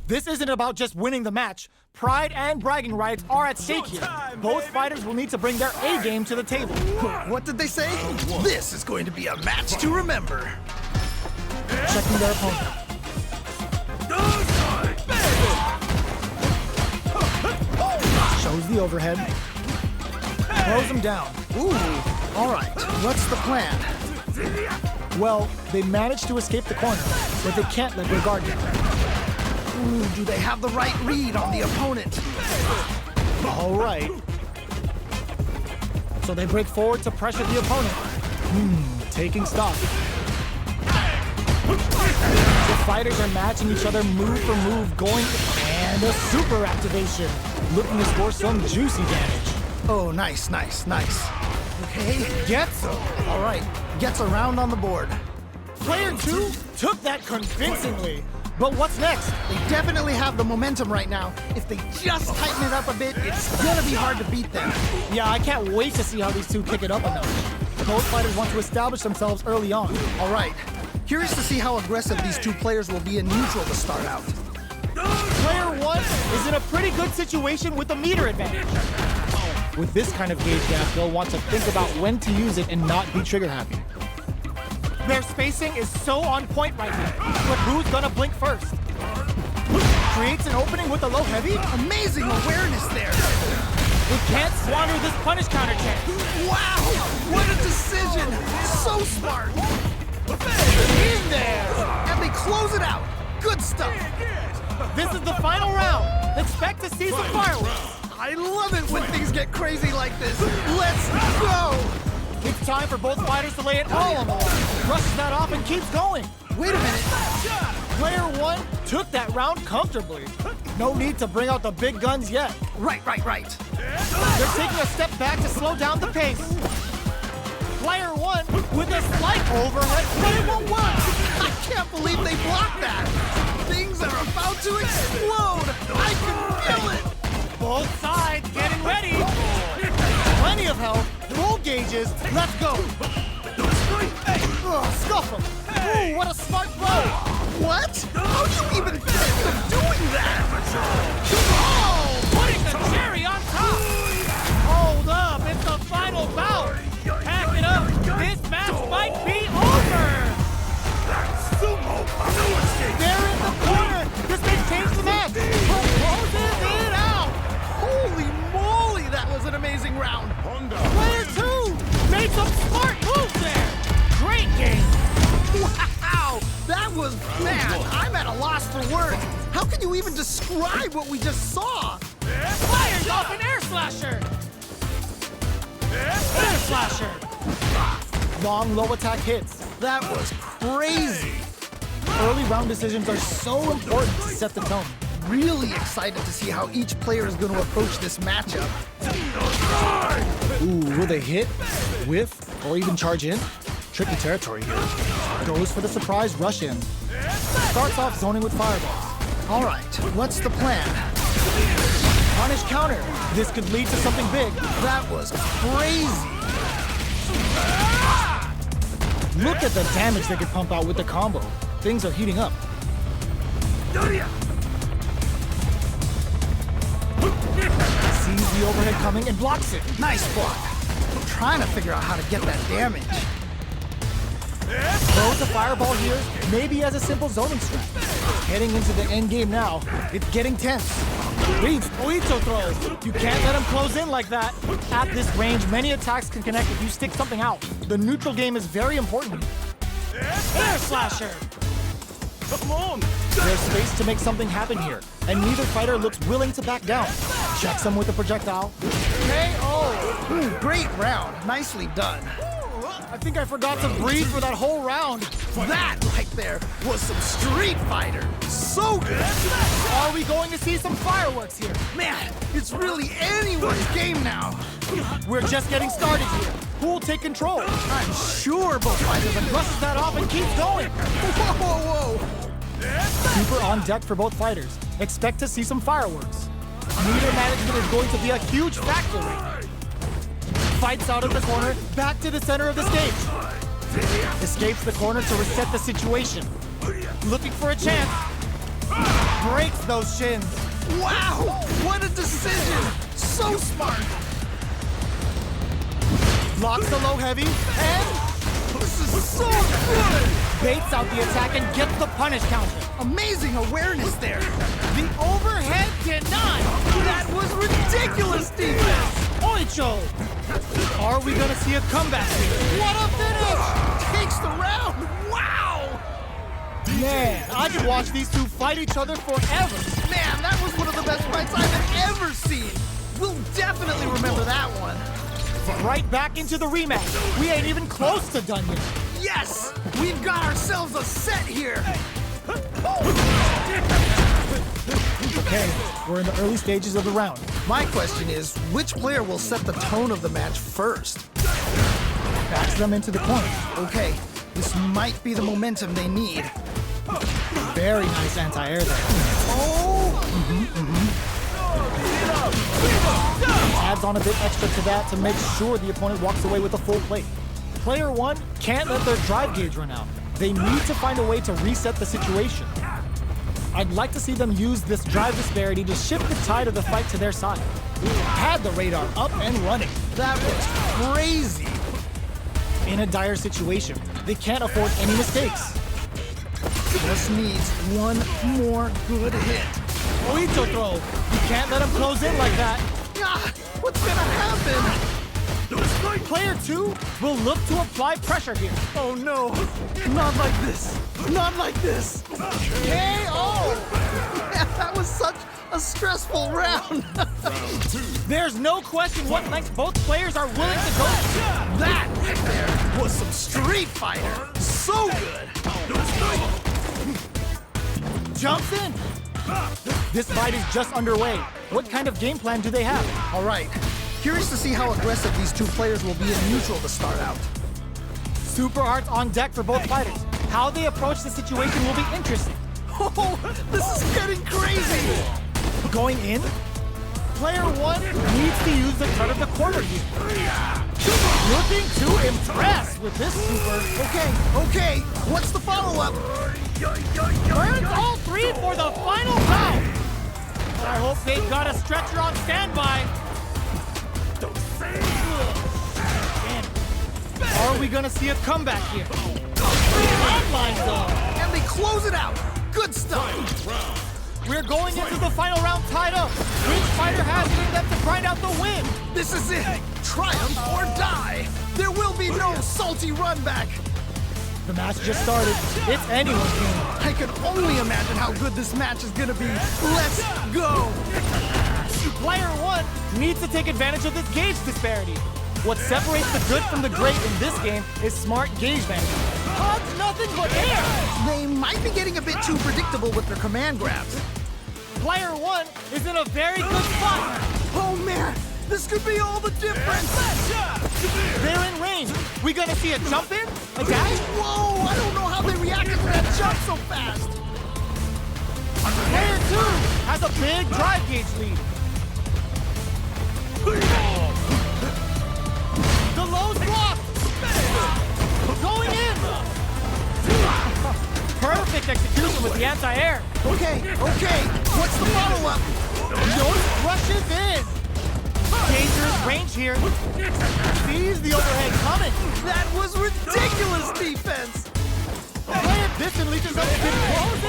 This isn't about just winning the match. Pride and bragging rights are at stake here. Both fighters will need to bring their A game to the table. What did they say? This is going to be a match to remember. Checking their opponent. Shows the overhead. Throws him down. Ooh, all right. What's the plan? Well, they managed to escape the corner, but they can't let their guard down. Ooh, do they have the right read on the opponent? All right. So they break forward to pressure the opponent. Taking stock. The fighters are matching each other move for move, going, and a super activation, looking to score some juicy damage. Oh, nice, nice, nice. Okay, Gets him. all right. Gets a round on the board. Player 2 took that convincingly. But what's next? They definitely have the momentum right now. If they just tighten it up a bit, it's gonna be hard to beat them. Yeah, I can't wait to see how these two kick it up a notch. Both fighters want to establish themselves early on. All right. Curious to see how aggressive these two players will be in neutral to start out. Player 1 is in a pretty good situation with a meter advantage. With this kind of gauge gap, they'll want to think about when to use it and not be trigger happy. Their spacing is so on point right now, but who's gonna blink first? Creates an opening with a low heavy? Amazing awareness there. It can't squander this punish counter chance. Wow, what a decision. So smart. In there! And they close it out. Good stuff. This is the final round. Expect to see some fireworks. I love it when things get crazy like this. Let's go. It's time for both fighters to lay it all on the line. Brushes that off and keeps going. Wait a minute. Player 1 took that round comfortably. No need to bring out the big guns yet. Right. They're taking a step back to slow down the pace. Player 1 with a slight overhead. Player 1 won. I can't believe they blocked that. Things are about to explode. I can feel it. Both sides getting ready. Plenty of health. Full gauges. Let's go. Scuff him. Ooh, what a smart blow. What? How do you even think of doing that? Oh, putting the cherry on top. Hold up. It's the final bout. Pack it up. This match might be over. They're in the corner. This may change the match. Closes it out. Holy moly, that was an amazing round. Player 2 made some smart moves there. Great game. Wow, that was, man, I'm at a loss for words. How can you even describe what we just saw? Fires off an air slasher. Air slasher. Long low attack hits. That was crazy. Early round decisions are so important to set the tone. Really excited to see how each player is going to approach this matchup. Ooh, will they hit, whiff, or even charge in? Tricky territory here. Goes for the surprise rush in. Starts off zoning with fireballs. All right, what's the plan? Punish counter. This could lead to something big. That was crazy. Look at the damage they could pump out with the combo. Things are heating up. Sees the overhead coming and blocks it. Nice block. I'm trying to figure out how to get that damage. Throws a fireball here, maybe as a simple zoning strat. Heading into the end game now, it's getting tense. Reads Oito throws. You can't let him close in like that. At this range, many attacks can connect if you stick something out. The neutral game is very important. Air slasher. Come on. There's space to make something happen here, and neither fighter looks willing to back down. Checks him with a projectile. KO. Great round. Nicely done. I think I forgot to breathe for that whole round. That right there was some Street Fighter. So good. Are we going to see some fireworks here? Man, it's really anyone's game now. We're just getting started here. Who will take control? I'm sure both fighters are Brushes that off and keeps going. Whoa. Super on deck for both fighters. Expect to see some fireworks. Meter management is going to be a huge factor right now. Fights out of the corner, back to the center of the stage. Escapes the corner to reset the situation. Looking for a chance. breaks those shins. Wow, what a decision! So smart! Blocks the low heavy and This is so good! baits out the attack and gets the punish counter. Amazing awareness there. The overhead denied. That was ridiculous defense! Oicho! Are we gonna see a comeback here? What a finish! Takes the round! Wow! Man, I could watch these two fight each other forever. Man, that was one of the best fights I've ever seen! We'll definitely remember that one. Right back into the rematch. We ain't even close to done yet. Yes! We've got ourselves a set here! Okay, we're in the early stages of the round. My question is, which player will set the tone of the match first? Backs them into the corner. Okay, this might be the momentum they need. Very nice anti-air there. Oh! Adds on a bit extra to that to make sure the opponent walks away with a full plate. Player one can't let their drive gauge run out. They need to find a way to reset the situation. I'd like to see them use this drive disparity to shift the tide of the fight to their side. Had the radar up and running. That was crazy! In a dire situation, they can't afford any mistakes. Just needs one more good hit. Oicho throw. You can't let him close in like that. Ah, what's gonna happen? Player two will look to apply pressure here. Oh no, not like this. Not like this. KO! Man, that was such a stressful round. There's no question what length both players are willing to go. That right there was some Street Fighter. So good. Jumps in. This fight is just underway. What kind of game plan do they have? All right. Curious to see how aggressive these two players will be in neutral to start out. Super hearts on deck for both fighters. How they approach the situation will be interesting. Oh, this is getting crazy. Going in, player one needs to use the cut of the corner here. Looking to impress with this super. Okay, what's the follow-up? Burns all three for the final round. I hope they've got a stretcher on standby. Are we gonna see a comeback here? Landline zone. And they close it out. Good stuff. We're going into the final round tied up. Which fighter has it in them to grind out the win? This is it. Triumph or die. There will be no salty run back. The match just started. It's anyone's game. I can only imagine how good this match is gonna be. Let's go. Player one needs to take advantage of this gauge disparity. What separates the good from the great in this game is smart gauge management. Hugs nothing but air. They might be getting a bit too predictable with their command grabs. Player one is in a very good spot. Oh man, this could be all the difference. They're in range. We gonna see a jump in? A dash? Whoa, I don't know how they reacted to that jump so fast. Player two has a big drive gauge lead. The low's blocked. Going in. Perfect execution with the anti-air. Okay, what's the follow-up? Jones rushes in. Dangerous range here. Sees the overhead coming. That was ridiculous defense. Player this unleashes up to close